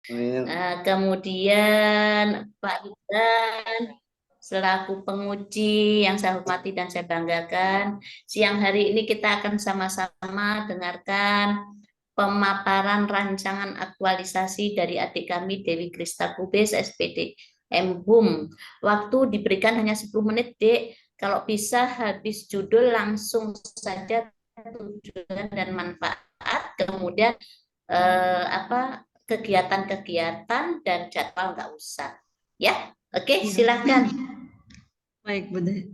Amin. Kemudian Pak Iban selaku penguji yang saya hormati dan saya banggakan. Siang hari ini kita akan sama-sama dengarkan pemaparan rancangan aktualisasi dari adik kami Dewi Krista Kubis SPD MHUM. Waktu diberikan hanya 10 menit, Dek. Kalau bisa habis judul langsung saja tujuan dan manfaat, kemudian kegiatan-kegiatan dan jadwal nggak usah. Ya, oke, Ya. silakan. Baik, Bude.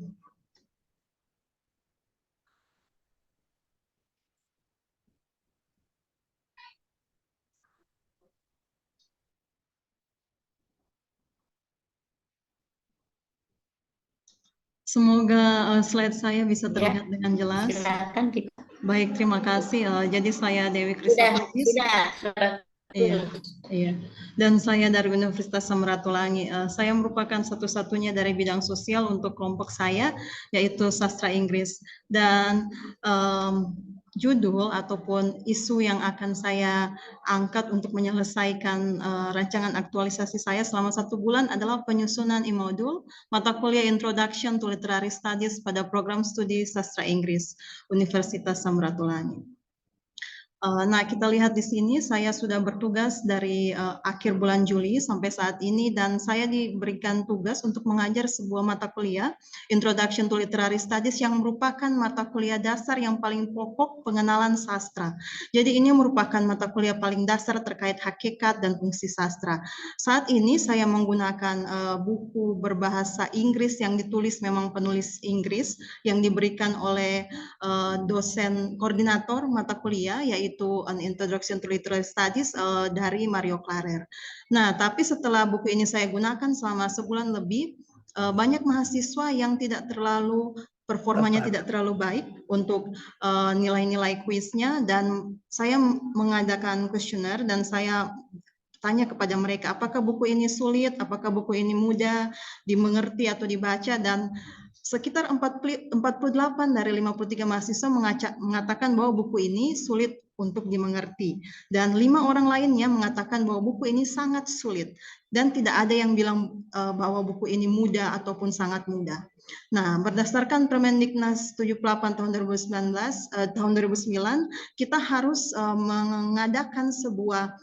Semoga slide saya bisa terlihat Ya, dengan jelas. silakan. Baik, terima kasih. Jadi saya Dewi Krista Sudah, Kubis. sudah. Iya, iya. Dan saya dari Universitas Samratulangi. Saya merupakan satu-satunya dari bidang sosial untuk kelompok saya, yaitu sastra Inggris. Dan judul ataupun isu yang akan saya angkat untuk menyelesaikan rancangan aktualisasi saya selama 1 bulan adalah penyusunan e-modul mata kuliah Introduction to Literary Studies pada program studi sastra Inggris Universitas Samratulangi. Nah, kita lihat di sini saya sudah bertugas dari akhir bulan Juli sampai saat ini dan saya diberikan tugas untuk mengajar sebuah mata kuliah Introduction to Literary Studies yang merupakan mata kuliah dasar yang paling pokok pengenalan sastra. Jadi ini merupakan mata kuliah paling dasar terkait hakikat dan fungsi sastra. Saat ini saya menggunakan buku berbahasa Inggris yang ditulis memang penulis Inggris yang diberikan oleh dosen koordinator mata kuliah yaitu An Introduction to Literary Studies dari Mario Clarer. Nah, tapi setelah buku ini saya gunakan selama sebulan lebih, banyak mahasiswa yang tidak terlalu performanya tidak terlalu baik untuk nilai-nilai kuisnya dan saya mengadakan kuesioner dan saya tanya kepada mereka apakah buku ini sulit, apakah buku ini mudah dimengerti atau dibaca dan sekitar 48 dari 53 mahasiswa mengatakan bahwa buku ini sulit untuk dimengerti dan 5 orang lainnya mengatakan bahwa buku ini sangat sulit dan tidak ada yang bilang bahwa buku ini mudah ataupun sangat mudah. Nah, berdasarkan Permendiknas 78 tahun 2009, kita harus mengadakan sebuah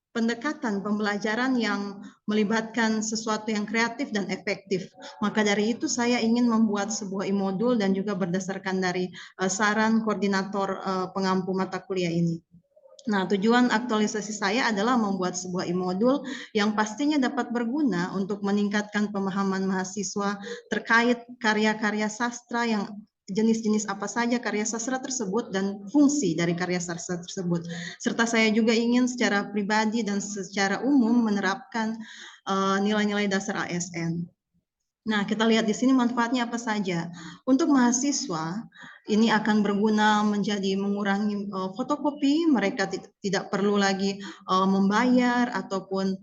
pendekatan pembelajaran yang melibatkan sesuatu yang kreatif dan efektif. Maka dari itu saya ingin membuat sebuah e-modul dan juga berdasarkan dari saran koordinator pengampu mata kuliah ini. Nah, tujuan aktualisasi saya adalah membuat sebuah e-modul yang pastinya dapat berguna untuk meningkatkan pemahaman mahasiswa terkait karya-karya sastra yang jenis-jenis apa saja karya sastra tersebut dan fungsi dari karya sastra tersebut. Serta saya juga ingin secara pribadi dan secara umum menerapkan nilai-nilai dasar ASN. Nah, kita lihat di sini manfaatnya apa saja. Untuk mahasiswa, ini akan berguna menjadi mengurangi fotokopi, mereka tidak perlu lagi membayar ataupun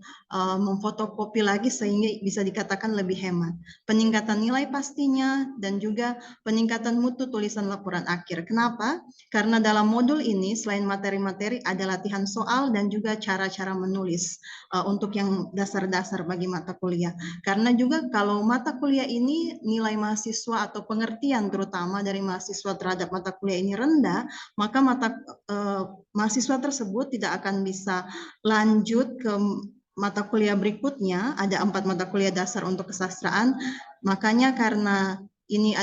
memfotokopi lagi sehingga bisa dikatakan lebih hemat. Peningkatan nilai pastinya dan juga peningkatan mutu tulisan laporan akhir. Kenapa? Karena dalam modul ini selain materi-materi ada latihan soal dan juga cara-cara menulis untuk yang dasar-dasar bagi mata kuliah. Karena juga kalau mata kuliah ini nilai mahasiswa atau pengertian terutama dari mahasiswa terhadap mata kuliah ini rendah, maka mahasiswa tersebut tidak akan bisa lanjut ke mata kuliah berikutnya. Ada 4 mata kuliah dasar untuk kesastraan. Makanya karena ini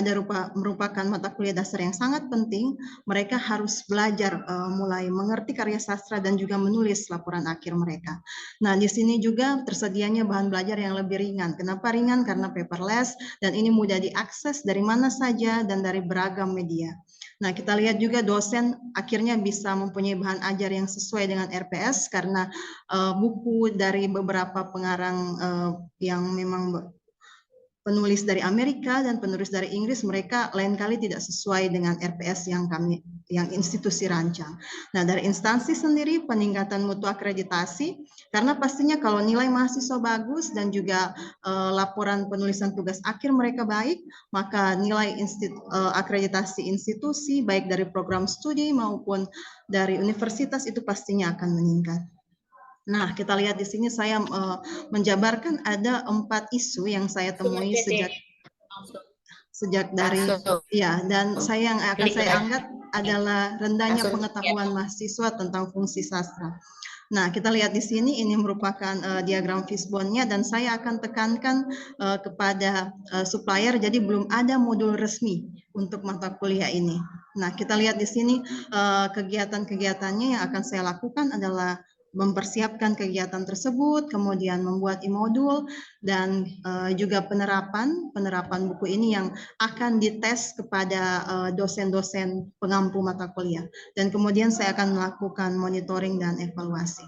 merupakan mata kuliah dasar yang sangat penting, mereka harus belajar mulai mengerti karya sastra dan juga menulis laporan akhir mereka. Nah, di sini juga tersedianya bahan belajar yang lebih ringan. Kenapa ringan? Karena paperless dan ini mudah diakses dari mana saja dan dari beragam media. Nah, kita lihat juga dosen akhirnya bisa mempunyai bahan ajar yang sesuai dengan RPS karena buku dari beberapa pengarang yang memang penulis dari Amerika dan penulis dari Inggris mereka lain kali tidak sesuai dengan RPS yang institusi rancang. Nah, dari instansi sendiri peningkatan mutu akreditasi karena pastinya kalau nilai mahasiswa bagus dan juga laporan penulisan tugas akhir mereka baik, maka nilai akreditasi institusi baik dari program studi maupun dari universitas itu pastinya akan meningkat. Nah, kita lihat di sini saya menjabarkan ada 4 isu yang saya temui sejak dari dan saya yang akan Klik saya lagi. anggap adalah rendahnya Langsung pengetahuan mahasiswa tentang fungsi sastra. Nah, kita lihat di sini ini merupakan diagram fishbone-nya dan saya akan tekankan kepada supplier, jadi belum ada modul resmi untuk mata kuliah ini. Nah, kita lihat di sini kegiatan-kegiatannya yang akan saya lakukan adalah mempersiapkan kegiatan tersebut, kemudian membuat e-modul dan juga penerapan buku ini yang akan dites kepada dosen-dosen pengampu mata kuliah. Dan kemudian saya akan melakukan monitoring dan evaluasi.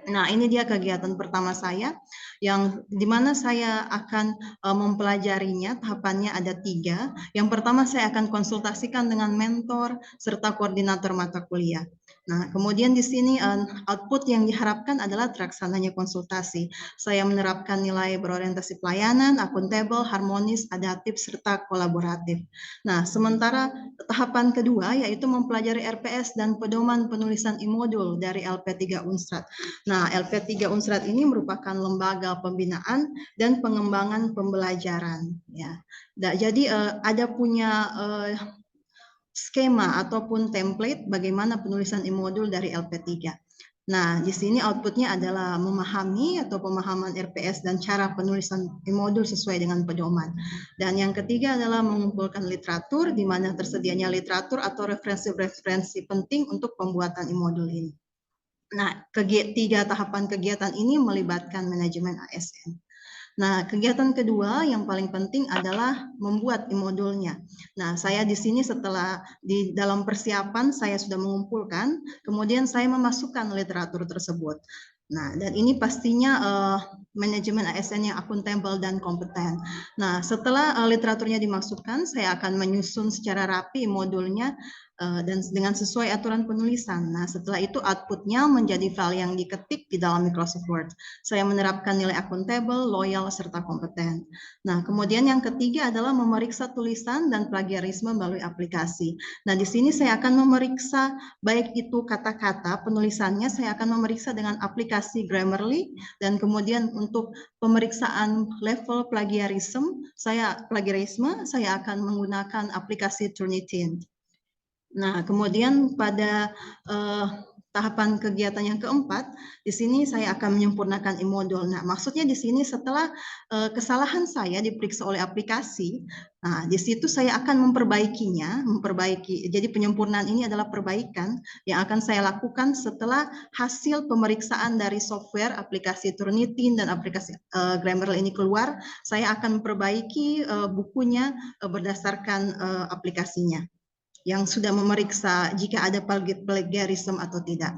Nah, ini dia kegiatan pertama saya, yang dimana saya akan mempelajarinya. Tahapannya ada 3. Yang pertama saya akan konsultasikan dengan mentor serta koordinator mata kuliah. Nah, kemudian di sini output yang diharapkan adalah terlaksananya konsultasi. Saya menerapkan nilai berorientasi pelayanan, akuntabel, harmonis, adaptif, serta kolaboratif. Nah, sementara tahapan kedua yaitu mempelajari RPS dan pedoman penulisan e-modul dari LP3 Unstrat. Nah, LP3 Unstrat ini merupakan lembaga pembinaan dan pengembangan pembelajaran. Ya, jadi ada punya skema ataupun template bagaimana penulisan e-modul dari LP3. Nah, di sini outputnya adalah memahami atau pemahaman RPS dan cara penulisan e-modul sesuai dengan pedoman. Dan yang ketiga adalah mengumpulkan literatur, di mana tersedianya literatur atau referensi-referensi penting untuk pembuatan e-modul ini. Nah, 3 tahapan kegiatan ini melibatkan manajemen ASN. Nah, kegiatan kedua yang paling penting adalah membuat e-modulnya. Nah, saya di sini setelah di dalam persiapan saya sudah mengumpulkan, kemudian saya memasukkan literatur tersebut. Nah, dan ini pastinya manajemen ASN yang akuntabel dan kompeten. Nah, setelah literaturnya dimasukkan, saya akan menyusun secara rapi modulnya dan dengan sesuai aturan penulisan. Nah, setelah itu outputnya menjadi file yang diketik di dalam Microsoft Word. Saya menerapkan nilai akuntabel, loyal, serta kompeten. Nah, kemudian yang ketiga adalah memeriksa tulisan dan plagiarisme melalui aplikasi. Nah, di sini saya akan memeriksa baik itu kata-kata penulisannya, saya akan memeriksa dengan aplikasi Grammarly, dan kemudian untuk pemeriksaan level plagiarisme, saya akan menggunakan aplikasi Turnitin. Nah, kemudian pada tahapan kegiatan yang keempat, di sini saya akan menyempurnakan e-modul. Nah, maksudnya di sini setelah kesalahan saya diperiksa oleh aplikasi, nah di situ saya akan memperbaikinya, Jadi penyempurnaan ini adalah perbaikan yang akan saya lakukan setelah hasil pemeriksaan dari software aplikasi Turnitin dan aplikasi Grammarly ini keluar. Saya akan memperbaiki bukunya berdasarkan aplikasinya yang sudah memeriksa jika ada plagiarisme atau tidak.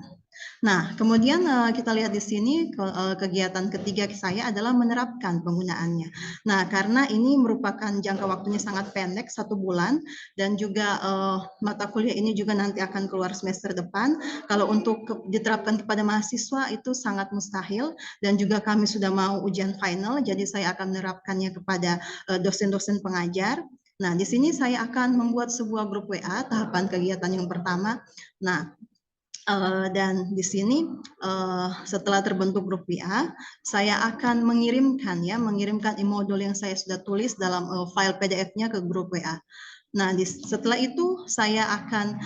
Nah, kemudian kita lihat di sini kegiatan ketiga saya adalah menerapkan penggunaannya. Nah, karena ini merupakan jangka waktunya sangat pendek, 1 bulan, dan juga mata kuliah ini juga nanti akan keluar semester depan. Kalau untuk diterapkan kepada mahasiswa itu sangat mustahil, dan juga kami sudah mau ujian final, jadi saya akan menerapkannya kepada dosen-dosen pengajar. Nah, di sini saya akan membuat sebuah grup WA, tahapan kegiatan yang pertama. Nah, dan di sini setelah terbentuk grup WA, saya akan mengirimkan e-modul yang saya sudah tulis dalam file PDF-nya ke grup WA. Nah, setelah itu saya akan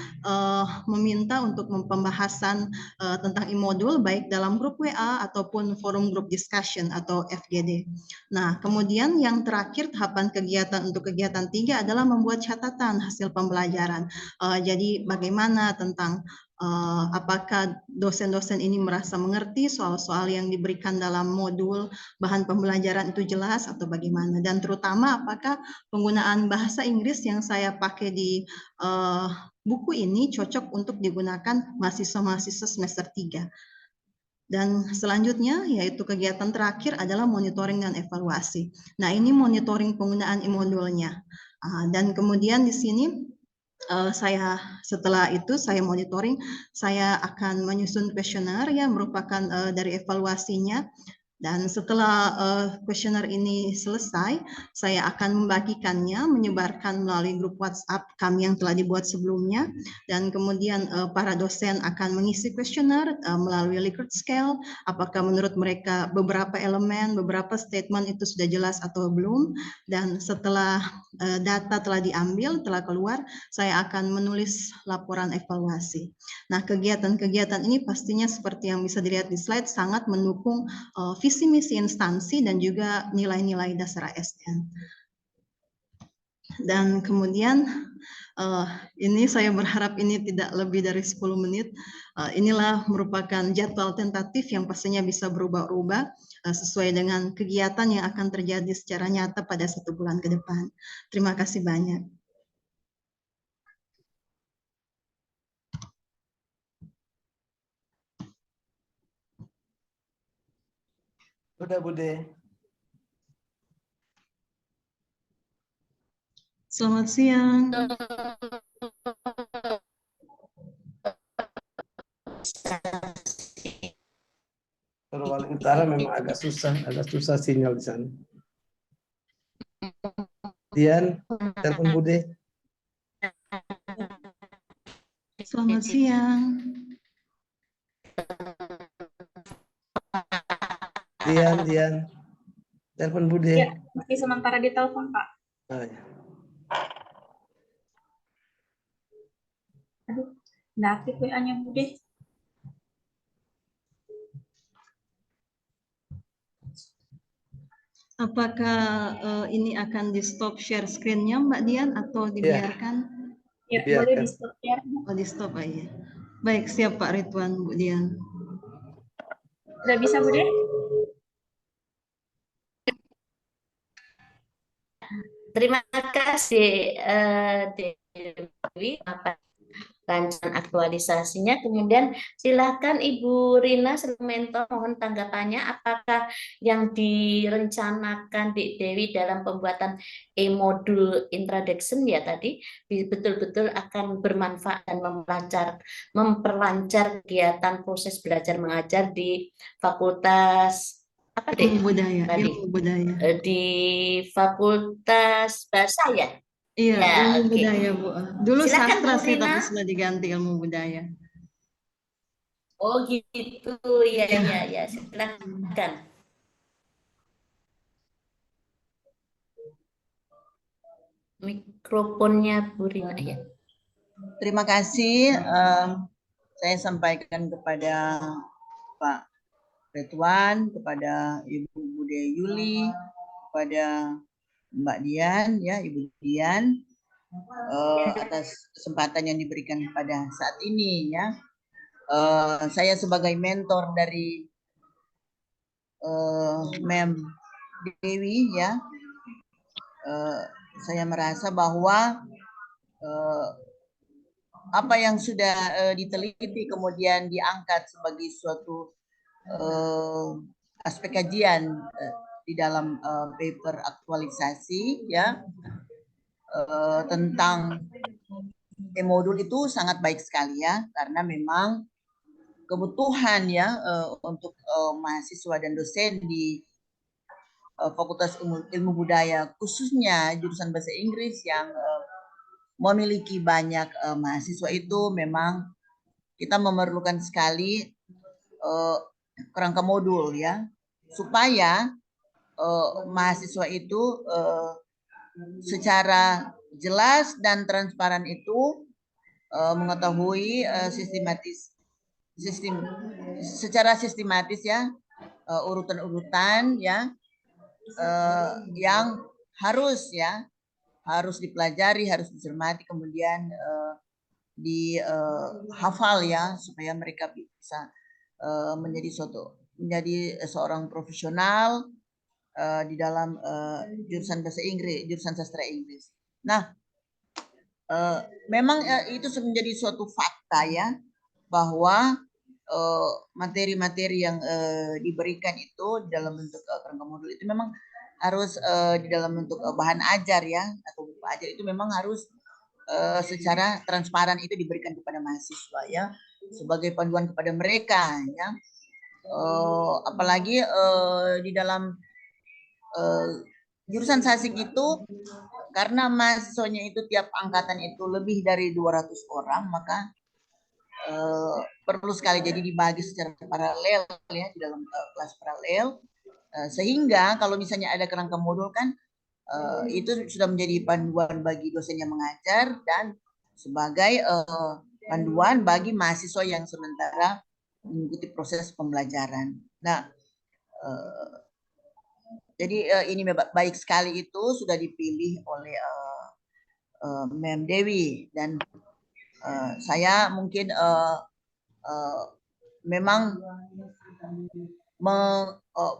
meminta untuk pembahasan tentang e-modul baik dalam grup WA ataupun forum group discussion atau FGD. Nah, kemudian yang terakhir tahapan kegiatan untuk kegiatan 3 adalah membuat catatan hasil pembelajaran. Jadi bagaimana tentang apakah dosen-dosen ini merasa mengerti soal-soal yang diberikan dalam modul bahan pembelajaran itu jelas atau bagaimana, dan terutama apakah penggunaan bahasa Inggris yang saya pakai di buku ini cocok untuk digunakan mahasiswa-mahasiswa semester 3. Dan selanjutnya yaitu kegiatan terakhir adalah monitoring dan evaluasi. Nah, ini monitoring penggunaan e-modulnya. Dan kemudian di sini setelah itu saya monitoring, saya akan menyusun kuesioner yang merupakan dari evaluasinya. Dan setelah kuesioner ini selesai, saya akan membagikannya, menyebarkan melalui grup WhatsApp kami yang telah dibuat sebelumnya, dan kemudian para dosen akan mengisi kuesioner melalui Likert scale, apakah menurut mereka beberapa elemen, beberapa statement itu sudah jelas atau belum, dan setelah data telah diambil, telah keluar, saya akan menulis laporan evaluasi. Nah, kegiatan-kegiatan ini pastinya seperti yang bisa dilihat di slide sangat mendukung visi misi instansi dan juga nilai-nilai dasar ASN. Dan kemudian ini saya berharap ini tidak lebih dari 10 menit. Inilah merupakan jadwal tentatif yang pastinya bisa berubah-ubah sesuai dengan kegiatan yang akan terjadi secara nyata pada 1 bulan ke depan. Terima kasih banyak. Udah Bude. Selamat siang. Polewali Utara memang agak susah sinyal di sana. Dian, telepon Bude. Selamat siang. Dian, telepon Bude. Ya, masih sementara di telepon, Pak. Oh, ya. Aduh, nggak aktif WA-nya, Bude. Apakah ini akan di stop share screen-nya Mbak Dian atau dibiarkan? Ya, Dibiarkan. boleh di stop ya. Oh, di stop aja. Baik, siap Pak Ridwan, Bu Dian. Udah bisa, Bude? Terima kasih Dewi apa rancangan aktualisasinya. Kemudian silakan Ibu Rina selaku mentor mohon tanggapannya apakah yang direncanakan Dik Dewi dalam pembuatan e-modul introduction ya tadi betul-betul akan bermanfaat dan memperlancar kegiatan proses belajar mengajar di Fakultas apa Ilmu budaya, tadi? ilmu budaya. Di Fakultas Bahasa ya? Iya, Ya, ilmu oke. budaya Bu. Dulu Silakan, sastra Bu sih, Rina. tapi sudah diganti ilmu budaya. Oh gitu, ya Iya. ya ya, silakan. Mikrofonnya Bu Rina ya. Terima kasih. Saya sampaikan kepada Pak Ridwan, kepada Ibu Bude Yuli, kepada Mbak Dian, ya Ibu Dian, atas kesempatan yang diberikan pada saat ini, ya. Saya sebagai mentor dari Mem Dewi, ya, saya merasa bahwa apa yang sudah diteliti kemudian diangkat sebagai suatu aspek kajian di dalam paper aktualisasi, ya, tentang e-modul itu sangat baik sekali, ya, karena memang kebutuhan, ya, untuk mahasiswa dan dosen di Fakultas Ilmu Budaya khususnya jurusan bahasa Inggris yang memiliki banyak mahasiswa itu memang kita memerlukan sekali kerangka modul, ya, supaya mahasiswa itu secara jelas dan transparan itu mengetahui secara sistematis, ya, urutan-urutan, ya, yang harus, ya, harus dipelajari, harus dicermati, kemudian dihafal, ya, supaya mereka bisa menjadi seorang profesional di dalam jurusan bahasa Inggris, jurusan sastra Inggris. Nah, memang itu menjadi suatu fakta, ya, bahwa materi-materi yang diberikan itu dalam bentuk kerangka modul itu memang harus di dalam bentuk bahan ajar, ya, atau buku ajar itu memang harus secara transparan itu diberikan kepada mahasiswa, ya, sebagai panduan kepada mereka, ya, apalagi di dalam jurusan Sasik itu karena mahasiswanya itu tiap angkatan itu lebih dari 200 orang, maka perlu sekali jadi dibagi secara paralel ya di dalam kelas paralel, sehingga kalau misalnya ada kerangka modul kan itu sudah menjadi panduan bagi dosen yang mengajar dan sebagai panduan bagi mahasiswa yang sementara mengikuti proses pembelajaran. Nah, jadi ini baik sekali itu sudah dipilih oleh Mem Dewi dan saya mungkin memang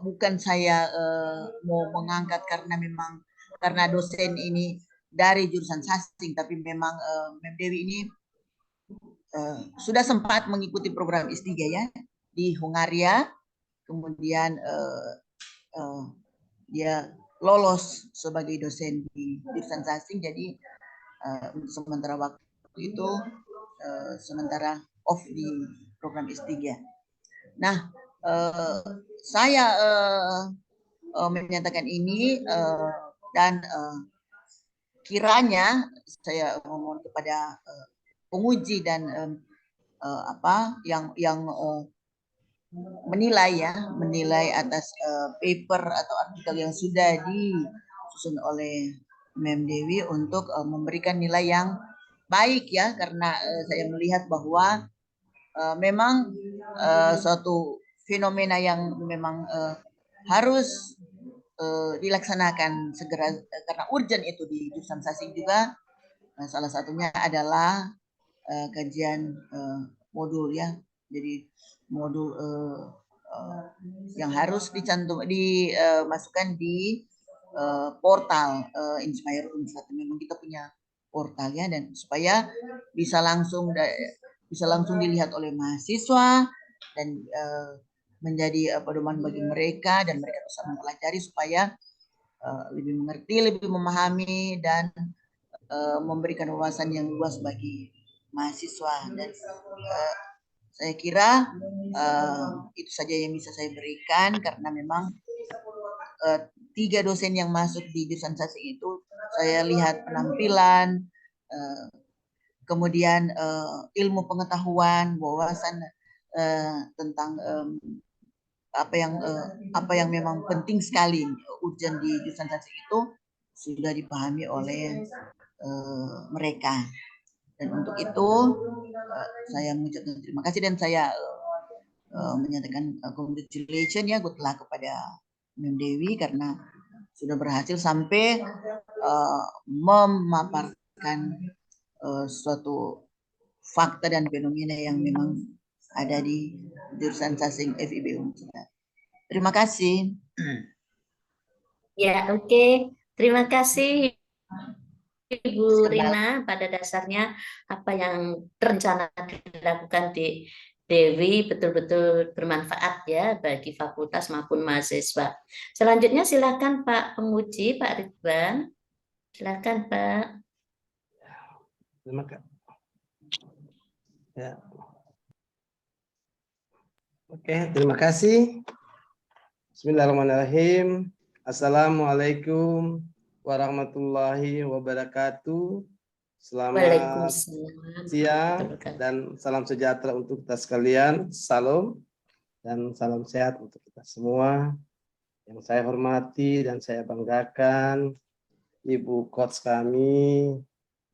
bukan saya mau mengangkat karena dosen ini dari jurusan Sasing, tapi memang Mem Dewi ini sudah sempat mengikuti program S3 ya di Hungaria, kemudian dia lolos sebagai dosen di jurusan Sasing, jadi untuk sementara waktu itu sementara off di program S3. Nah, saya menyatakan ini dan kiranya saya mohon kepada penguji dan yang menilai atas paper atau artikel yang sudah disusun oleh Mem Dewi untuk memberikan nilai yang baik ya, karena saya melihat bahwa memang suatu fenomena yang memang harus dilaksanakan segera karena urgent itu di jurusan Sasing juga. Salah satunya adalah kajian modul ya, jadi modul yang harus dimasukkan di portal Inspire Unsat. Memang kita punya portal ya, dan supaya bisa langsung dilihat oleh mahasiswa dan menjadi pedoman bagi mereka dan mereka bisa mempelajari supaya lebih mengerti, lebih memahami dan memberikan wawasan yang luas bagi mahasiswa. Dan saya kira itu saja yang bisa saya berikan karena memang 3 dosen yang masuk di jurusan Sasing itu saya lihat penampilan, kemudian ilmu pengetahuan, wawasan tentang apa yang memang penting sekali urgent di jurusan Sasing itu sudah dipahami oleh mereka. Dan untuk itu saya mengucapkan terima kasih dan saya menyatakan congratulations ya, good luck kepada Mem Dewi karena sudah berhasil sampai memaparkan suatu fakta dan fenomena yang memang ada di jurusan Sasing FIB Unsat. Terima kasih. Ya, oke. Terima kasih Ibu Rina. Pada dasarnya apa yang terencana dilakukan di Dewi betul-betul bermanfaat ya bagi fakultas maupun mahasiswa. Selanjutnya silakan Pak Penguji, Pak Ridwan. Silakan Pak. Terima kasih. Ya. Oke, terima kasih. Bismillahirrahmanirrahim. Assalamualaikum warahmatullahi wabarakatuh. Selamat Waalaikumsalam. siang dan salam sejahtera untuk kita sekalian. Salam dan salam sehat untuk kita semua. Yang saya hormati dan saya banggakan Ibu Coach kami,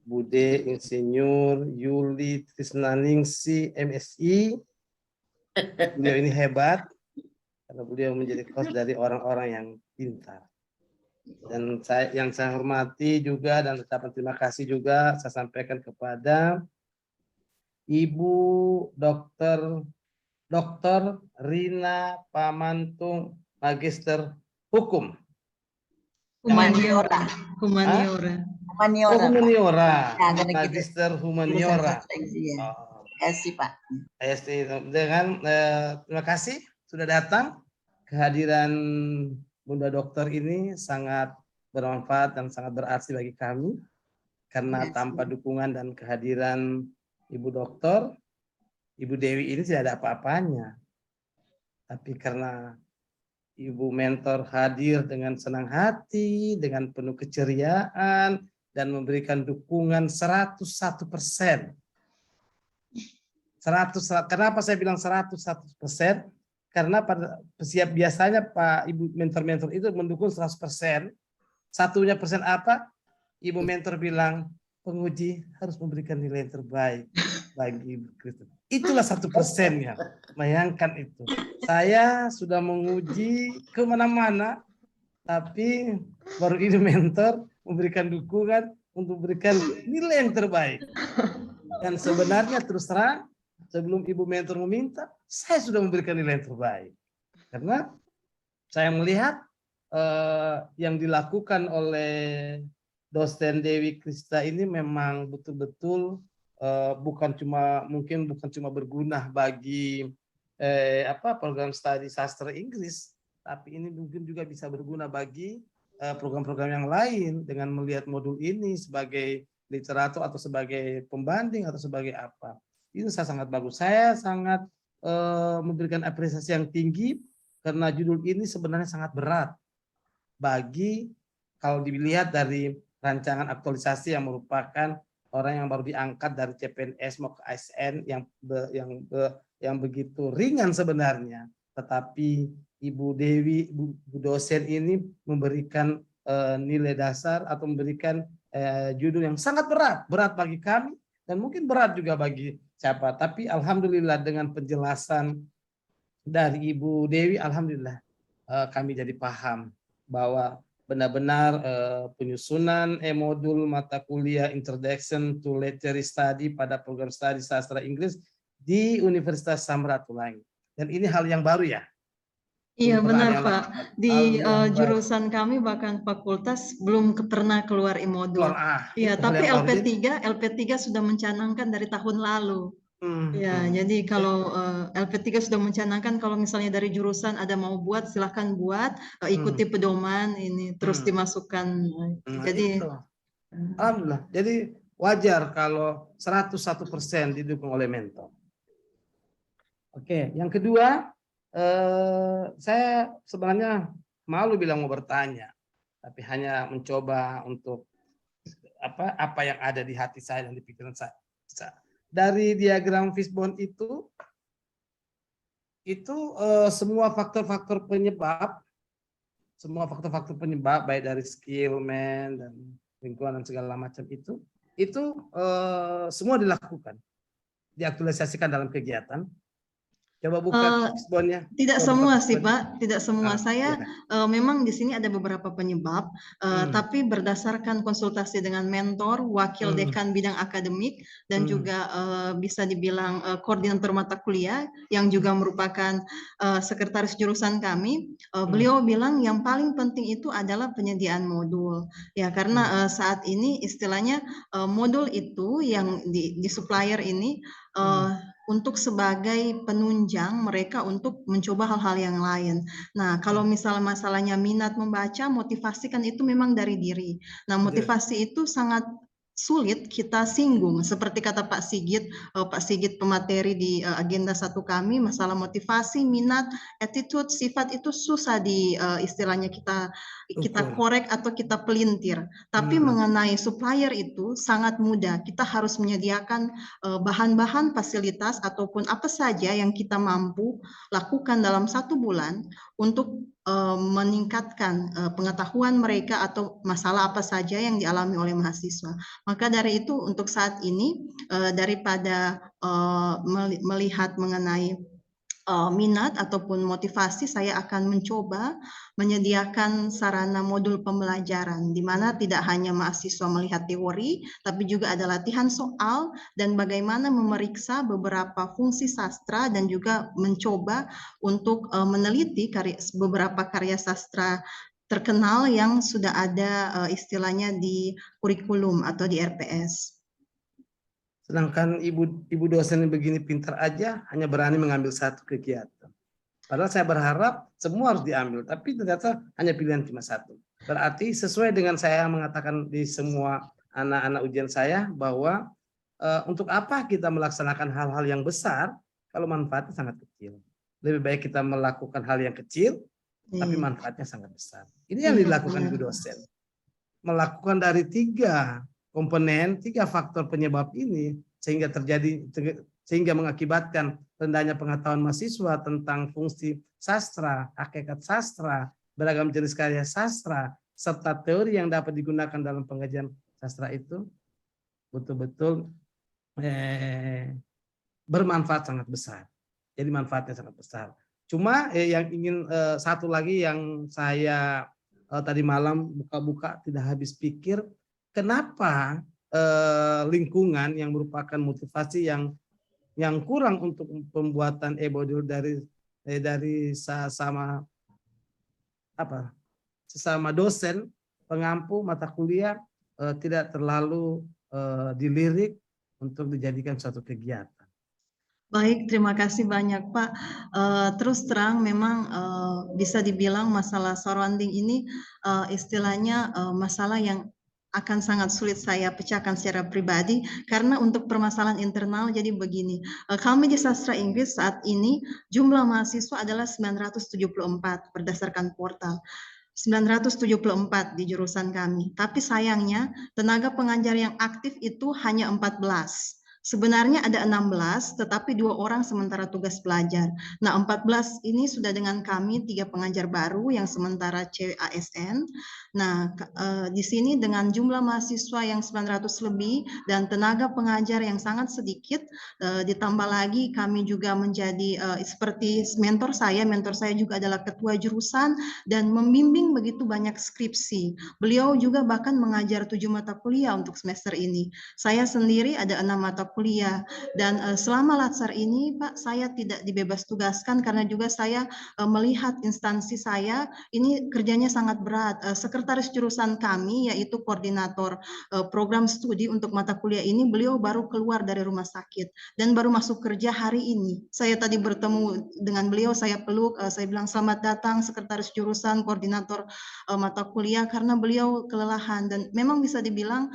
Bude Insinyur Yuli Trisnaningsi MSI. Beliau ini hebat karena beliau menjadi coach dari orang-orang yang pintar. Dan yang saya hormati juga dan ucapan terima kasih juga saya sampaikan kepada Ibu Dr. Rina Pamantung, Magister Hukum. Humaniora. Humaniora. Magister Humaniora. Terima kasih Pak. Dengan terima kasih sudah datang. Kehadiran Bunda Dokter ini sangat bermanfaat dan sangat berarti bagi kami karena tanpa dukungan dan kehadiran Ibu Dokter, Ibu Dewi ini tidak ada apa-apanya. Tapi karena Ibu mentor hadir dengan senang hati, dengan penuh keceriaan, dan memberikan dukungan 101%. Kenapa saya bilang 101%? Karena pada biasanya Pak Ibu mentor-mentor itu mendukung 100%. Satunya persen apa? Ibu mentor bilang, penguji harus memberikan nilai yang terbaik bagi Ibu Kristen. Itulah 1%-nya. Bayangkan itu. Saya sudah menguji kemana-mana, tapi baru Ibu mentor memberikan dukungan untuk memberikan nilai yang terbaik. Dan sebenarnya terus terang, sebelum Ibu mentor meminta, saya sudah memberikan nilai yang terbaik. Karena saya melihat yang dilakukan oleh dosen Dewi Krista ini memang betul-betul bukan cuma berguna bagi program studi sastra Inggris, tapi ini mungkin juga bisa berguna bagi program-program yang lain dengan melihat modul ini sebagai literatur atau sebagai pembanding atau sebagai apa. Itu sangat bagus. Saya sangat memberikan apresiasi yang tinggi karena judul ini sebenarnya sangat berat bagi kalau dilihat dari rancangan aktualisasi yang merupakan orang yang baru diangkat dari CPNS mau ke ASN yang begitu ringan sebenarnya, tetapi Ibu Dewi, Bu dosen ini memberikan nilai dasar atau memberikan judul yang sangat berat bagi kami dan mungkin berat juga bagi siapa. Tapi alhamdulillah dengan penjelasan dari Ibu Dewi, alhamdulillah kami jadi paham bahwa benar-benar penyusunan modul mata kuliah Introduction to Literary Study pada program studi sastra Inggris di Universitas Samratulangi. Dan ini hal yang baru ya. Iya benar Pak, di jurusan kami bahkan fakultas belum pernah keluar e-modul. Iya, tapi LP3 sudah mencanangkan dari tahun lalu. Ya, jadi kalau LP3 sudah mencanangkan kalau misalnya dari jurusan ada mau buat silahkan buat, ikuti pedoman ini terus dimasukkan. Jadi itu. Alhamdulillah. Jadi wajar kalau 101% didukung oleh mentor. Oke, yang kedua, saya sebenarnya malu bilang mau bertanya, tapi hanya mencoba untuk apa yang ada di hati saya dan di pikiran saya. Dari diagram fishbone itu semua faktor-faktor penyebab baik dari skill, man, dan lingkungan dan segala macam itu semua dilakukan, diaktualisasikan dalam kegiatan. Coba buka fishbone-nya. Tidak semua sih Pak, tidak semua. Saya memang di sini ada beberapa penyebab, tapi berdasarkan konsultasi dengan mentor, wakil dekan bidang akademik, dan juga bisa dibilang koordinator mata kuliah yang juga merupakan sekretaris jurusan kami, beliau bilang yang paling penting itu adalah penyediaan modul. Ya karena saat ini istilahnya modul itu yang di supplier ini untuk sebagai penunjang mereka untuk mencoba hal-hal yang lain. Nah, kalau misalnya masalahnya minat membaca, motivasi kan itu memang dari diri. Nah, motivasi itu sangat sulit kita singgung, seperti kata Pak Sigit pemateri di agenda 1 kami, masalah motivasi, minat, attitude, sifat itu susah di istilahnya kita korek atau kita pelintir. Tapi mengenai supplier itu sangat mudah. Kita harus menyediakan bahan-bahan, fasilitas ataupun apa saja yang kita mampu lakukan dalam 1 bulan untuk meningkatkan pengetahuan mereka atau masalah apa saja yang dialami oleh mahasiswa. Maka dari itu untuk saat ini daripada melihat mengenai minat ataupun motivasi, saya akan mencoba menyediakan sarana modul pembelajaran di mana tidak hanya mahasiswa melihat teori, tapi juga ada latihan soal dan bagaimana memeriksa beberapa fungsi sastra dan juga mencoba untuk meneliti beberapa karya sastra terkenal yang sudah ada istilahnya di kurikulum atau di RPS. Sedangkan ibu dosen yang begini pintar aja hanya berani mengambil 1 kegiatan. Padahal saya berharap semua harus diambil, tapi ternyata hanya pilihan cuma 1. Berarti sesuai dengan saya mengatakan di semua anak-anak ujian saya bahwa untuk apa kita melaksanakan hal-hal yang besar kalau manfaatnya sangat kecil. lebih baik kita melakukan hal yang kecil, tapi Iya. manfaatnya sangat besar. Ini yang Iya, dilakukan benar. Ibu dosen. Melakukan dari 3 komponen, 3 faktor penyebab ini sehingga mengakibatkan rendahnya pengetahuan mahasiswa tentang fungsi sastra, hakikat sastra, beragam jenis karya sastra, serta teori yang dapat digunakan dalam pengajian sastra itu betul-betul bermanfaat sangat besar. Jadi manfaatnya sangat besar. Cuma yang ingin satu lagi yang saya tadi malam buka-buka tidak habis pikir, kenapa lingkungan yang merupakan motivasi yang kurang untuk pembuatan e-modul dari sesama dosen pengampu mata kuliah tidak terlalu dilirik untuk dijadikan suatu kegiatan. Baik, terima kasih banyak Pak. Terus terang memang bisa dibilang masalah surrounding ini istilahnya masalah yang akan sangat sulit saya pecahkan secara pribadi karena untuk permasalahan internal jadi begini. Kami di Sastra Inggris saat ini jumlah mahasiswa adalah 974 berdasarkan portal. 974 di jurusan kami. Tapi sayangnya tenaga pengajar yang aktif itu hanya 14. Sebenarnya ada 16, tetapi 2 orang sementara tugas belajar. Nah, 14 ini sudah dengan kami 3 pengajar baru yang sementara cewek ASN. Nah, di sini dengan jumlah mahasiswa yang 900 lebih dan tenaga pengajar yang sangat sedikit, ditambah lagi kami juga menjadi seperti mentor saya juga adalah ketua jurusan dan membimbing begitu banyak skripsi. Beliau juga bahkan mengajar 7 mata kuliah untuk semester ini. Saya sendiri ada 6 mata kuliah dan selama latsar ini Pak saya tidak dibebas tugaskan karena juga saya melihat instansi saya ini kerjanya sangat berat. Sekretaris jurusan kami yaitu koordinator program studi untuk mata kuliah ini beliau baru keluar dari rumah sakit dan baru masuk kerja hari ini. Saya tadi bertemu dengan beliau, saya peluk, saya bilang selamat datang sekretaris jurusan koordinator mata kuliah karena beliau kelelahan dan memang bisa dibilang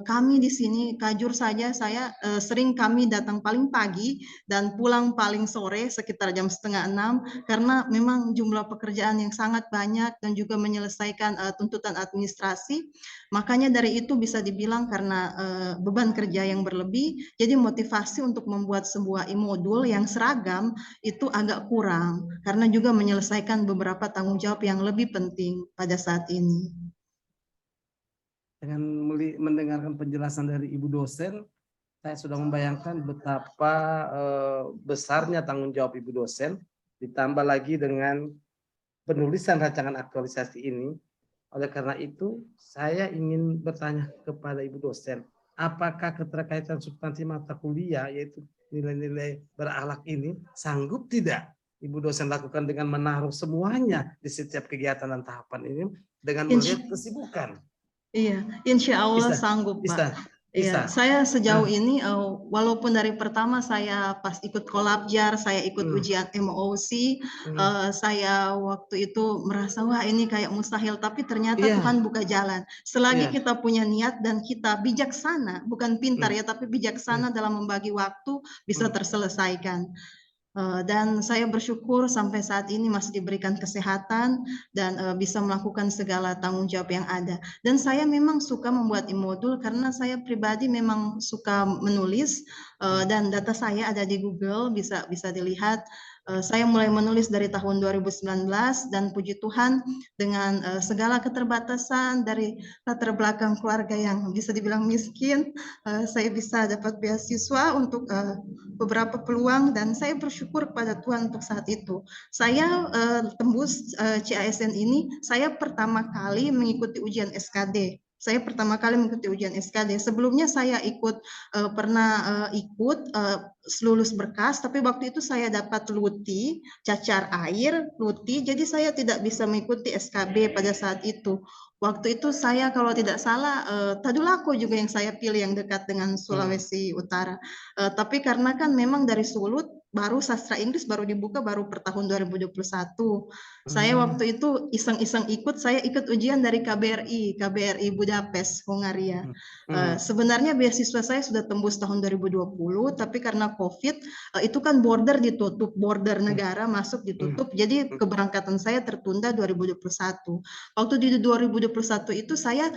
kami di sini kajur saja saya sering kami datang paling pagi dan pulang paling sore sekitar jam 5:30 karena memang jumlah pekerjaan yang sangat banyak dan juga menyelesaikan tuntutan administrasi. Makanya dari itu bisa dibilang karena beban kerja yang berlebih, jadi motivasi untuk membuat sebuah e-modul yang seragam itu agak kurang karena juga menyelesaikan beberapa tanggung jawab yang lebih penting pada saat ini. Dengan mendengarkan penjelasan dari Ibu dosen, saya sudah membayangkan betapa besarnya tanggung jawab Ibu dosen, ditambah lagi dengan penulisan rancangan aktualisasi ini. Oleh karena itu, saya ingin bertanya kepada Ibu dosen, apakah keterkaitan substansi mata kuliah, yaitu nilai-nilai berakhlak ini, sanggup tidak Ibu dosen lakukan dengan menaruh semuanya di setiap kegiatan dan tahapan ini dengan melihat kesibukan? Iya, insya Allah Bisa, sanggup bisa. Pak. Iya, saya sejauh ini walaupun dari pertama saya pas ikut kolabjar, saya ikut ujian MOC, saya waktu itu merasa wah ini kayak mustahil, tapi ternyata Tuhan buka jalan. Selagi kita punya niat dan kita bijaksana, bukan pintar ya, tapi bijaksana dalam membagi waktu bisa terselesaikan. Dan saya bersyukur sampai saat ini masih diberikan kesehatan dan bisa melakukan segala tanggung jawab yang ada. Dan saya memang suka membuat e-modul karena saya pribadi memang suka menulis dan data saya ada di Google, bisa dilihat. Saya mulai menulis dari tahun 2019 dan puji Tuhan dengan segala keterbatasan dari latar belakang keluarga yang bisa dibilang miskin, saya bisa dapat beasiswa untuk beberapa peluang dan saya bersyukur kepada Tuhan untuk saat itu. Saya tembus CASN ini, saya pertama kali mengikuti ujian SKD. Saya pertama kali mengikuti ujian SKD. Sebelumnya saya pernah ikut lulus berkas, tapi waktu itu saya dapat LUTI, cacar air, LUTI, jadi saya tidak bisa mengikuti SKB pada saat itu. Waktu itu saya kalau tidak salah Tadulako juga yang saya pilih yang dekat dengan Sulawesi Utara. Tapi karena kan memang dari Sulut baru sastra Inggris baru dibuka baru per tahun 2021. Saya waktu itu iseng-iseng ikut, saya ikut ujian dari KBRI Budapest, Hungaria. Sebenarnya beasiswa saya sudah tembus tahun 2020, tapi karena COVID itu kan border ditutup, border negara masuk ditutup, jadi keberangkatan saya tertunda 2021. Waktu di 2021 itu saya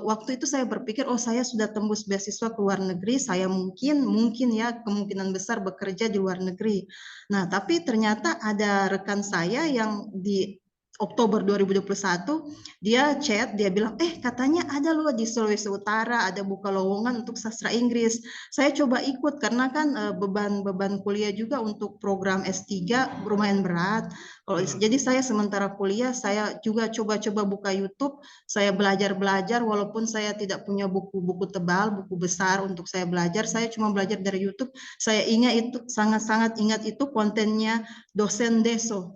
waktu itu saya berpikir, oh saya sudah tembus beasiswa ke luar negeri, saya mungkin ya kemungkinan besar bekerja di luar negeri. Nah, tapi ternyata ada rekan saya yang di Oktober 2021 dia chat, dia bilang katanya ada loh di Sulawesi Utara ada buka lowongan untuk sastra Inggris. Saya coba ikut karena kan beban kuliah juga untuk program S3 lumayan berat. Jadi saya sementara kuliah saya juga coba-coba buka YouTube, saya belajar walaupun saya tidak punya buku-buku tebal, buku besar untuk saya belajar, saya cuma belajar dari YouTube. Saya ingat itu sangat-sangat ingat itu kontennya dosen Deso,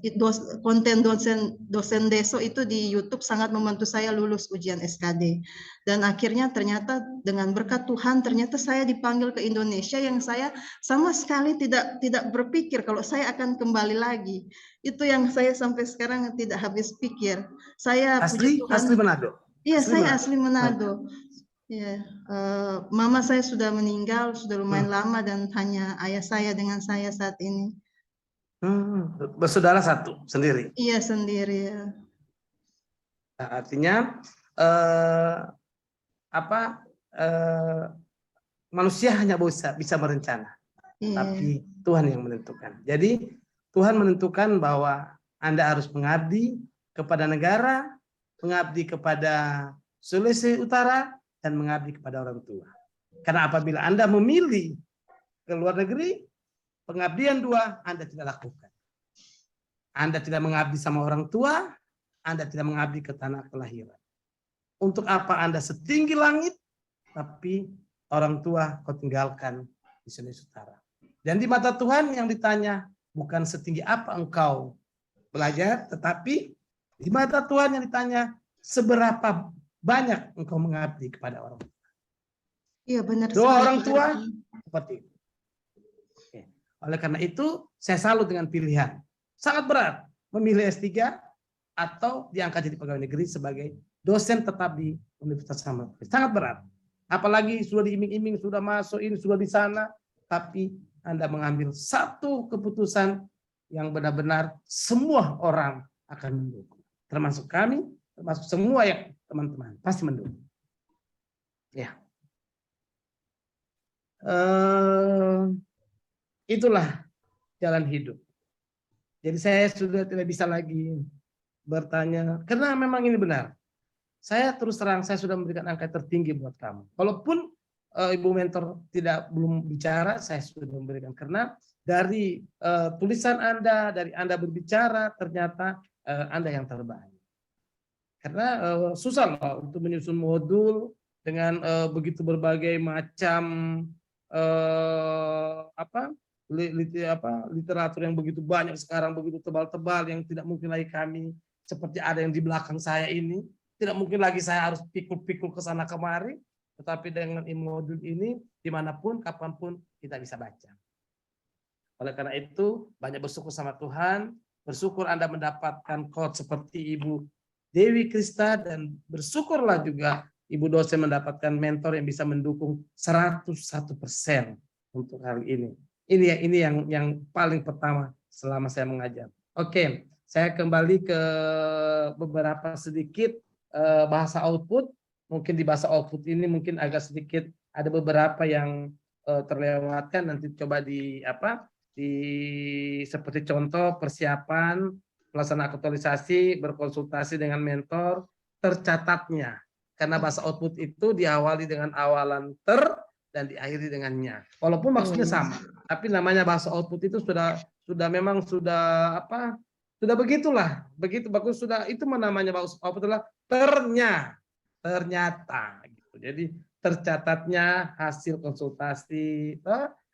konten dosen Deso itu di YouTube sangat membantu saya lulus ujian SKD. Dan akhirnya ternyata dengan berkat Tuhan ternyata saya dipanggil ke Indonesia yang saya sama sekali tidak berpikir kalau saya akan kembali lagi. Itu yang saya sampai sekarang tidak habis pikir. Saya puji Tuhan. Asli Manado. Iya, saya asli Manado. Ya, mama saya sudah meninggal sudah lumayan lama dan hanya ayah saya dengan saya saat ini. Bersaudara satu sendiri. Iya sendiri ya. Nah, artinya manusia hanya bisa berencana, tapi Tuhan yang menentukan. Jadi Tuhan menentukan bahwa Anda harus mengabdi kepada negara, mengabdi kepada Sulawesi Utara, dan mengabdi kepada orang tua. Karena apabila Anda memilih ke luar negeri, pengabdian dua Anda tidak lakukan. Anda tidak mengabdi sama orang tua, Anda tidak mengabdi ke tanah kelahiran. Untuk apa Anda setinggi langit, tapi orang tua kau tinggalkan di Sulawesi Utara. Dan di mata Tuhan yang ditanya, bukan setinggi apa engkau belajar, tetapi di mata Tuhan yang ditanya, seberapa banyak engkau mengabdi kepada orang tua. Iya benar. Doa orang tua seperti itu. Oke. Oleh karena itu, saya salut dengan pilihan. Sangat berat memilih S3 atau diangkat jadi pegawai negeri sebagai dosen tetap di Universitas Samarinda. Sangat berat. Apalagi sudah diiming-iming, sudah masuk ini, sudah di sana, tapi Anda mengambil satu keputusan yang benar-benar semua orang akan mendukung. Termasuk kami, termasuk semua yang teman-teman pasti mendukung. Ya. Itulah jalan hidup. Jadi saya sudah tidak bisa lagi bertanya, karena memang ini benar. Saya terus terang, saya sudah memberikan angka tertinggi buat kamu. Walaupun Ibu mentor belum bicara, saya sudah memberikan. Karena dari tulisan Anda, dari Anda berbicara, ternyata Anda yang terbaik. Karena susah loh untuk menyusun modul dengan begitu berbagai macam literatur yang begitu banyak sekarang, begitu tebal-tebal yang tidak mungkin lagi kami seperti ada yang di belakang saya ini, tidak mungkin lagi saya harus pikul-pikul ke sana kemari, tetapi dengan modul ini dimanapun, kapanpun kita bisa baca. Oleh karena itu banyak bersyukur sama Tuhan, bersyukur Anda mendapatkan quote seperti Ibu Dewi Krista, dan bersyukurlah juga Ibu dosen mendapatkan mentor yang bisa mendukung 101% untuk hal ini. Ini yang paling pertama selama saya mengajar. Oke, saya kembali ke beberapa sedikit bahasa output. Mungkin di bahasa output ini mungkin agak sedikit ada beberapa yang terlewatkan. Nanti coba seperti contoh persiapan, pelaksanaan aktualisasi, berkonsultasi dengan mentor, tercatatnya. Karena bahasa output itu diawali dengan awalan dan diakhiri dengannya. Walaupun maksudnya sama, tapi namanya bahasa output itu sudah begitulah, begitu bagus sudah, itu namanya bahasa output adalah ternyata gitu. Jadi tercatatnya hasil konsultasi.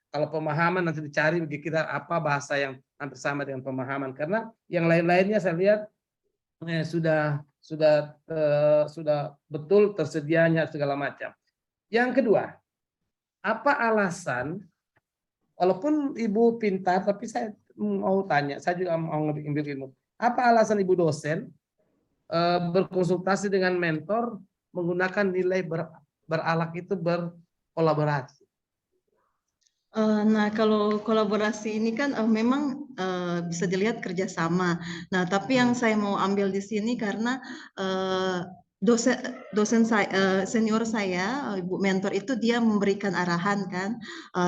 Kalau pemahaman nanti dicari kira apa bahasa yang hampir sama dengan pemahaman, karena yang lain-lainnya saya lihat sudah betul tersedianya segala macam. Yang kedua, apa alasan walaupun Ibu pintar, tapi saya mau tanya, saya juga mau ngambil ilmu. Apa alasan Ibu dosen berkonsultasi dengan mentor menggunakan nilai beralak itu berkolaborasi? Nah, kalau kolaborasi ini kan memang bisa dilihat kerjasama. Nah, tapi yang saya mau ambil di sini karena dosen dosen saya senior saya, Ibu mentor itu dia memberikan arahan kan.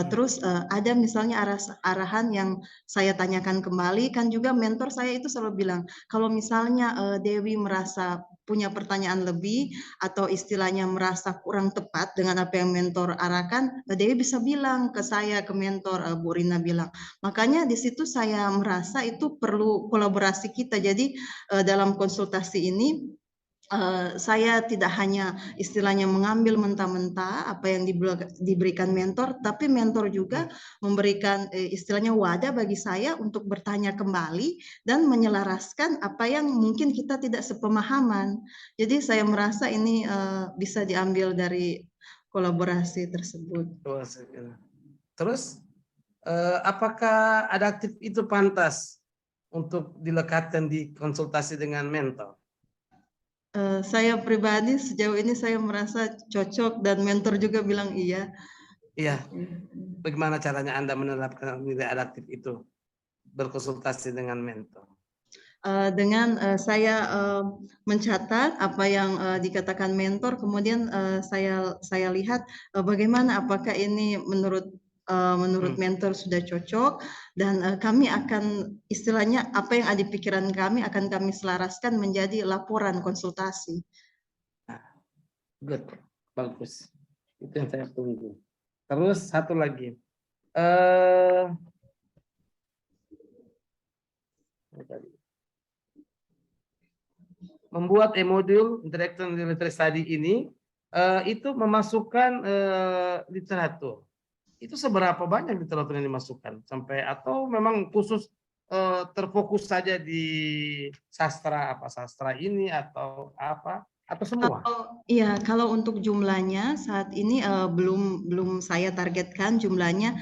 Terus ada misalnya arahan yang saya tanyakan kembali kan, juga mentor saya itu selalu bilang kalau misalnya Dewi merasa punya pertanyaan lebih atau istilahnya merasa kurang tepat dengan apa yang mentor arahkan, Dewi bisa bilang ke saya, ke mentor, Bu Rina bilang. Makanya di situ saya merasa itu perlu kolaborasi kita. Jadi dalam konsultasi ini saya tidak hanya istilahnya mengambil mentah-mentah apa yang diberikan mentor, tapi mentor juga memberikan istilahnya wadah bagi saya untuk bertanya kembali dan menyelaraskan apa yang mungkin kita tidak sepemahaman. Jadi saya merasa ini bisa diambil dari kolaborasi tersebut. Terus apakah adaptif itu pantas untuk dilekatkan di konsultasi dengan mentor? Saya pribadi sejauh ini saya merasa cocok dan mentor juga bilang iya. Iya. Bagaimana caranya Anda menerapkan nilai adaptif itu berkonsultasi dengan mentor? Dengan saya mencatat apa yang dikatakan mentor, kemudian saya lihat bagaimana apakah ini menurut mentor sudah cocok, dan kami akan istilahnya apa yang ada di pikiran kami akan kami selaraskan menjadi laporan konsultasi. Good, bagus. Itu yang saya tunggu. Terus satu lagi, membuat e-modul Intellectual Literacy Study ini itu memasukkan literatur. Itu seberapa banyak literatur yang dimasukkan sampai, atau memang khusus terfokus saja di sastra ini atau apa, atau semua? Iya, kalau untuk jumlahnya saat ini belum saya targetkan jumlahnya.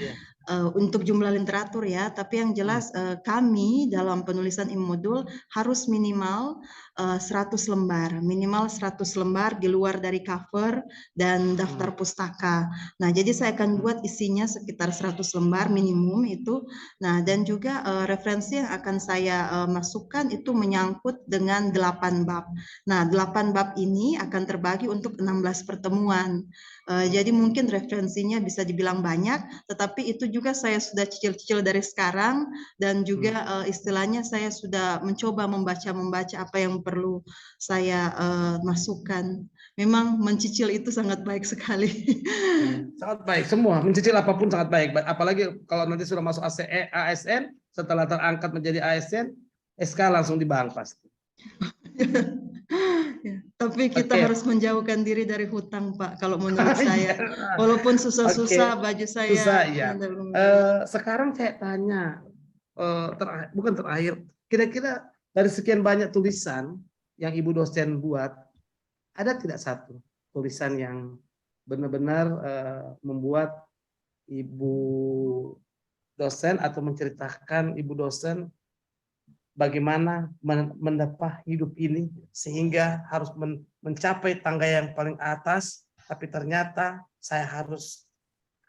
Untuk jumlah literatur ya, tapi yang jelas kami dalam penulisan e-modul harus minimal 100 lembar, minimal 100 lembar di luar dari cover dan daftar pustaka. Nah, jadi saya akan buat isinya sekitar 100 lembar minimum itu. Nah, dan juga referensi yang akan saya masukkan itu menyangkut dengan 8 bab. Nah, 8 bab ini akan terbagi untuk 16 pertemuan. Jadi mungkin referensinya bisa dibilang banyak, tetapi itu juga saya sudah cicil-cicil dari sekarang, dan juga istilahnya saya sudah mencoba membaca apa yang perlu saya masukkan. Memang mencicil itu sangat baik sekali. Sangat baik, semua mencicil apapun sangat baik. Apalagi kalau nanti sudah masuk ASN, setelah terangkat menjadi ASN, SK langsung di bank pasti. Tapi kita harus menjauhkan diri dari hutang, Pak, kalau menurut saya. Walaupun susah-susah baju saya. Susah, ya. Sekarang saya tanya, bukan terakhir, kira-kira dari sekian banyak tulisan yang Ibu dosen buat, ada tidak satu tulisan yang benar-benar membuat Ibu dosen atau menceritakan Ibu dosen bagaimana mendapat hidup ini sehingga harus mencapai tangga yang paling atas, tapi ternyata saya harus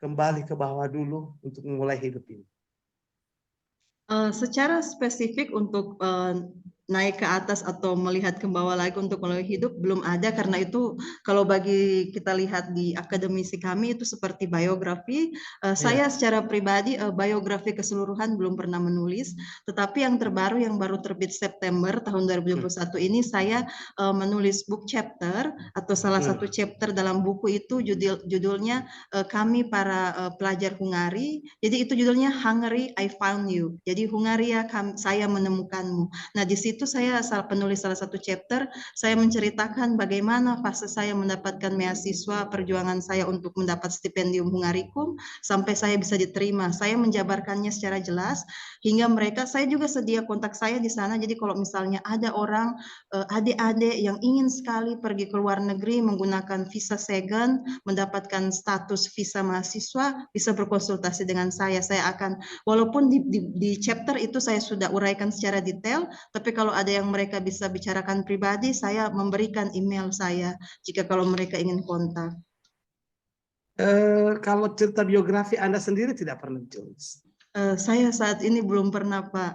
kembali ke bawah dulu untuk memulai hidup ini? Secara spesifik untuk naik ke atas atau melihat ke bawah lagi untuk mulai hidup belum ada, karena itu kalau bagi kita lihat di akademisi kami itu seperti biografi. Saya secara pribadi biografi keseluruhan belum pernah menulis, tetapi yang terbaru yang baru terbit September tahun 2021 ini saya menulis book chapter atau salah satu chapter dalam buku itu judulnya kami para pelajar Hungari. Jadi itu judulnya Hungary I Found You. Jadi Hungaria saya menemukanmu. Nah, di situ situ saya penulis salah satu chapter, saya menceritakan bagaimana fase saya mendapatkan beasiswa, perjuangan saya untuk mendapat stipendium Hungarikum sampai saya bisa diterima. Saya menjabarkannya secara jelas hingga mereka, saya juga sedia kontak saya di sana. Jadi kalau misalnya ada orang adik-adik yang ingin sekali pergi ke luar negeri menggunakan visa Schengen, mendapatkan status visa mahasiswa, bisa berkonsultasi dengan saya. Saya akan, walaupun di chapter itu saya sudah uraikan secara detail, tapi kalau ada yang mereka bisa bicarakan pribadi, saya memberikan email saya jika kalau mereka ingin kontak. Kalau cerita biografi Anda sendiri tidak pernah ditulis? Saya saat ini belum pernah, Pak,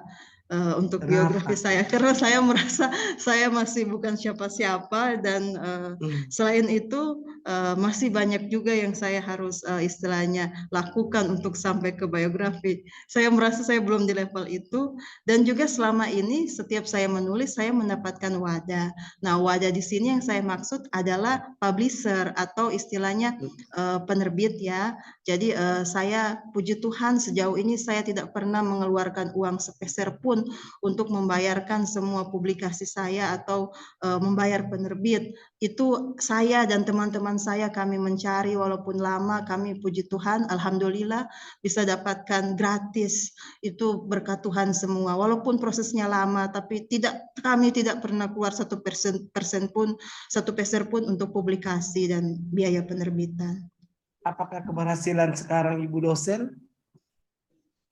untuk Kenapa? biografi saya, karena saya merasa saya masih bukan siapa-siapa, dan selain itu masih banyak juga yang saya harus istilahnya lakukan untuk sampai ke biografi. Saya merasa saya belum di level itu, dan juga selama ini setiap saya menulis saya mendapatkan wadah. Nah, wadah di sini yang saya maksud adalah publisher atau istilahnya penerbit ya. Jadi saya puji Tuhan sejauh ini saya tidak pernah mengeluarkan uang sepeser pun untuk membayarkan semua publikasi saya atau membayar penerbit. Itu saya dan teman-teman saya kami mencari, walaupun lama, kami puji Tuhan alhamdulillah bisa dapatkan gratis. Itu berkat Tuhan semua. Walaupun prosesnya lama, tapi kami tidak pernah keluar 1% pun, 1 peser pun untuk publikasi dan biaya penerbitan. Apakah keberhasilan sekarang Ibu dosen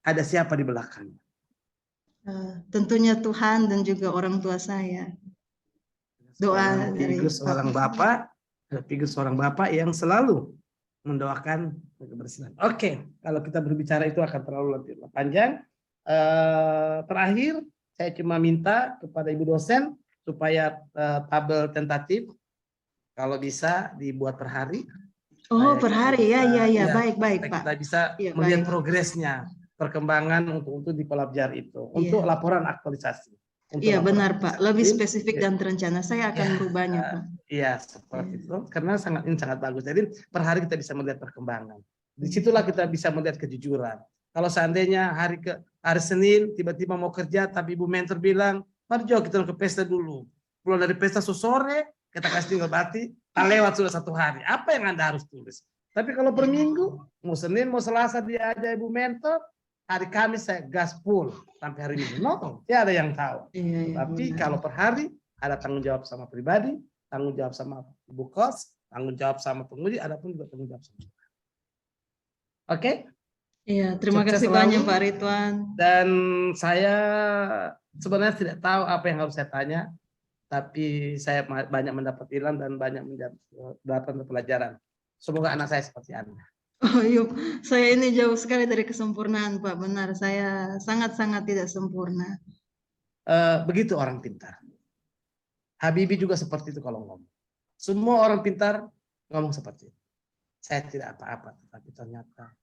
ada siapa di belakangnya? Tentunya Tuhan dan juga orang tua saya. Doa dari seorang bapak, figur seorang bapak yang selalu mendoakan kebersihan. Oke, kalau kita berbicara itu akan terlalu panjang. Terakhir, saya cuma minta kepada Ibu dosen supaya tabel tentatif kalau bisa dibuat per hari. Oh, per hari ya, baik Pak. Kita bisa ya, melihat baik. Progresnya, perkembangan untuk di Kolabjar itu, untuk laporan aktualisasi. Iya benar Pak, lebih spesifik dan terencana. Saya akan merubahnya Pak. Iya seperti itu, karena ini sangat bagus. Jadi per hari kita bisa melihat perkembangan. Disitulah kita bisa melihat kejujuran. Kalau seandainya hari Senin tiba-tiba mau kerja, tapi Ibu mentor bilang, mari jauh kita ke pesta dulu. Pulang dari pesta sore, kita kasih tinggal bati, lewat sudah 1 hari. Apa yang Anda harus tulis? Tapi kalau per minggu, mau Senin, mau Selasa dia aja Ibu mentor, hari Kamis saya gas full sampai hari Minggu. No, tidak ada yang tahu. Tapi kalau per hari ada tanggung jawab sama pribadi, tanggung jawab sama ibu kos, tanggung jawab sama penguji, ada pun juga tanggung jawab sama. Oke? Iya, terima kasih banyak Pak Ridwan. Dan saya sebenarnya tidak tahu apa yang harus saya tanya, tapi saya banyak mendapat ilham dan banyak mendapat pelajaran. Semoga anak saya seperti Anda. Oh yuk, saya ini jauh sekali dari kesempurnaan Pak, benar. Saya sangat-sangat tidak sempurna. Begitu orang pintar. Habibie juga seperti itu kalau ngomong. Semua orang pintar ngomong seperti itu. Saya tidak apa-apa, tapi ternyata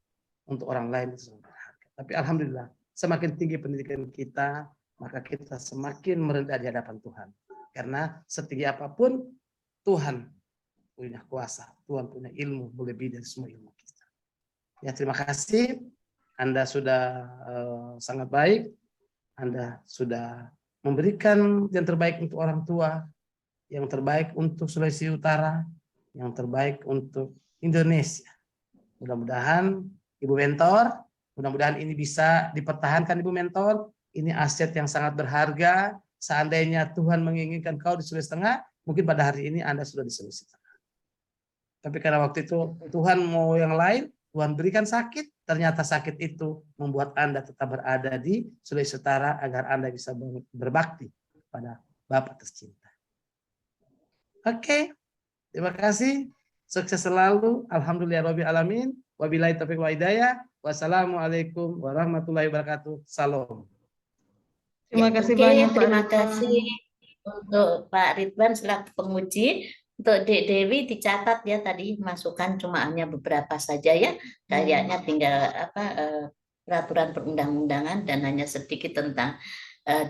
untuk orang lain itu sangat berharga. Tapi alhamdulillah, semakin tinggi pendidikan kita, maka kita semakin merendah di hadapan Tuhan. Karena setinggi apapun, Tuhan punya kuasa, Tuhan punya ilmu, lebih dari semua ilmu kita. Ya, terima kasih. Anda sudah sangat baik. Anda sudah memberikan yang terbaik untuk orang tua, yang terbaik untuk Sulawesi Utara, yang terbaik untuk Indonesia. Mudah-mudahan Ibu mentor, mudah-mudahan ini bisa dipertahankan Ibu mentor. Ini aset yang sangat berharga. Seandainya Tuhan menginginkan kau di Sulawesi Tengah, mungkin pada hari ini Anda sudah di Sulawesi Tengah. Tapi karena waktu itu Tuhan mau yang lain, Tuhan berikan sakit, ternyata sakit itu membuat Anda tetap berada di Sulawesi Utara agar Anda bisa berbakti pada Bapak tercinta. Oke, terima kasih. Sukses selalu. Alhamdulillahirabbil alamin. Wabillahi taufiq wa hidayah. Wassalamualaikum warahmatullahi wabarakatuh. Salam. Terima kasih banyak Pak Terima Ridwan. kasih untuk Pak Ridwan selaku penguji. Untuk Dek Dewi dicatat ya, tadi masukan cuma hanya beberapa saja ya, kayaknya tinggal peraturan perundang-undangan dan hanya sedikit tentang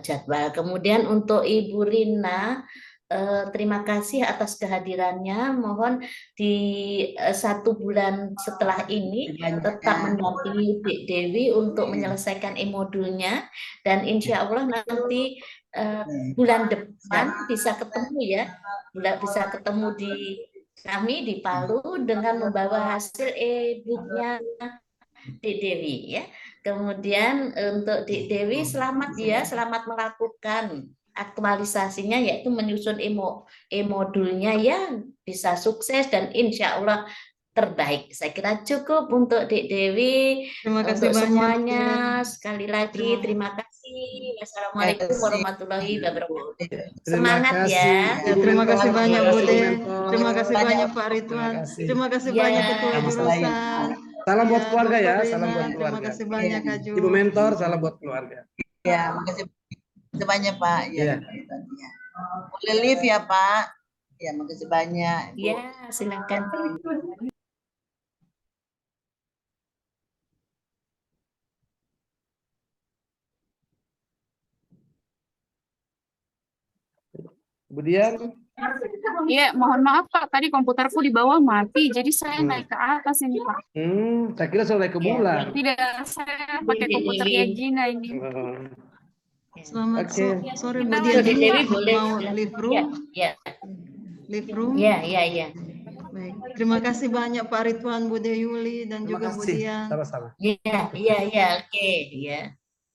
jadwal. Kemudian untuk Ibu Rina terima kasih atas kehadirannya. Mohon di 1 bulan setelah ini tetap mendampingi Dik Dewi untuk menyelesaikan e-modulnya, dan insya Allah nanti bulan depan bisa ketemu ya, bisa ketemu di kami di Palu dengan membawa hasil e-booknya Dik Dewi ya. Kemudian untuk Dik Dewi selamat ya, selamat melakukan aktualisasinya, yaitu menyusun e-modulnya ya, bisa sukses dan insya Allah terbaik. Saya kira cukup untuk Dik Dewi. Terima kasih Untuk banyak, semuanya Bu. sekali lagi terima kasih. Wassalamualaikum warahmatullahi wabarakatuh. Terima Semangat kasih, ya. Ibu Terima kasih Mentor. banyak, Bu De. Mentor. Terima kasih banyak, Pak Terima Ridwan. kasih. Terima kasih Ya. banyak Ketua Sama-sama. Jurusan. Salam buat Ya, keluarga ya, Dr. salam buat Rina. Terima keluarga. kasih banyak, Kak Ju. Ibu Mentor, salam buat keluarga. Ya, makasih banyak Pak. Ya, Iya. ya. Boleh live ya Pak. Ya, makasih banyak. Bu. Ya, silakan. Kemudian, Iya, mohon maaf Pak, tadi komputerku di bawah mati, jadi saya naik ke atas ini Pak. saya kira sudah naik ke bulan. Tidak, saya pakai komputernya Gina ini. Selamat Oke. sore, Bu Kita Dian. Dik Dewi Mau boleh. live Ya, room? ya, Live room? ya, ya. Baik. Terima kasih banyak Pak Ridwan, Bu De Yuli, dan Terima juga Bu kasih. Dian. Sama-sama. Ya, oke, ya.